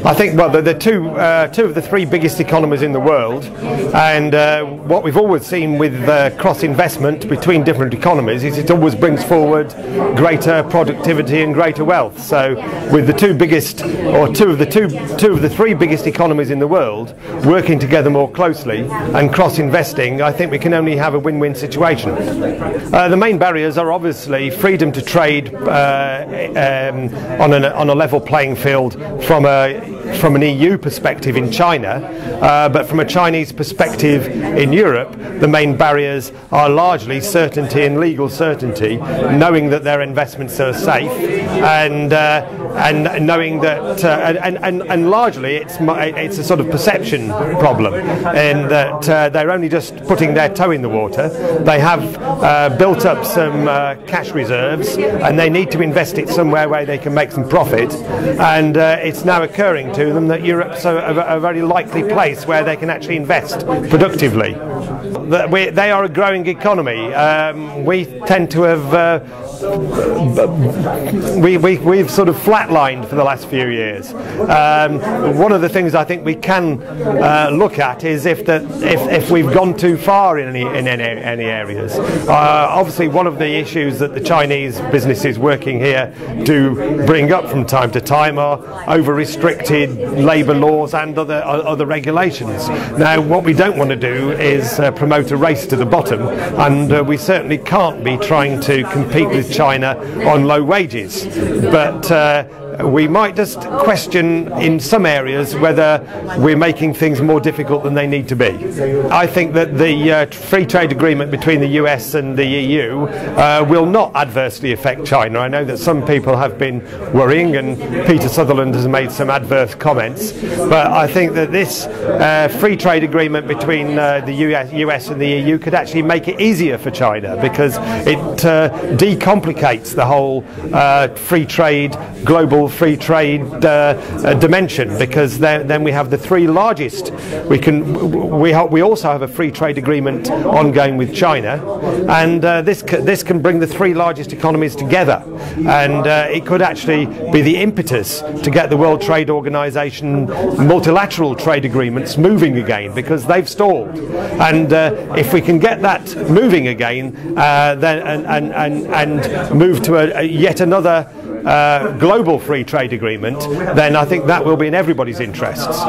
I think, well, the two of the three biggest economies in the world, and what we've always seen with cross-investment between different economies is it always brings forward greater productivity and greater wealth. So with the two of the three biggest economies in the world working together more closely and cross-investing, I think we can only have a win-win situation. The main barriers are obviously freedom to trade on a level playing field from an EU perspective in China, but from a Chinese perspective in Europe, the main barriers are largely certainty and legal certainty, knowing that their investments are safe, and knowing that, and largely it's a sort of perception problem, in that they're only just putting their toe in the water. They have built up some cash reserves, and they need to invest it somewhere where they can make some profit, and it's now occurring to them that Europe's a very likely place where they can actually invest productively. They are a growing economy. We tend to have we've sort of flatlined for the last few years. One of the things I think we can look at is if we've gone too far in any areas. Obviously, one of the issues that the Chinese businesses working here do bring up from time to time are over-restricted labour laws and other regulations. Now, what we don't want to do is promote a race to the bottom, and we certainly can't be trying to compete with China on low wages, but we might just question in some areas whether we're making things more difficult than they need to be. I think that the free trade agreement between the US and the EU will not adversely affect China. I know that some people have been worrying, and Peter Sutherland has made some adverse comments, but I think that this free trade agreement between the US and the EU could actually make it easier for China, because it decomplicates the whole global free trade dimension, because then we have the three largest. We also have a free trade agreement ongoing with China, and this can bring the three largest economies together, and it could actually be the impetus to get the World Trade Organization multilateral trade agreements moving again, because they've stalled. And if we can get that moving again, then and move to yet another global free trade agreement, then I think that will be in everybody's interests.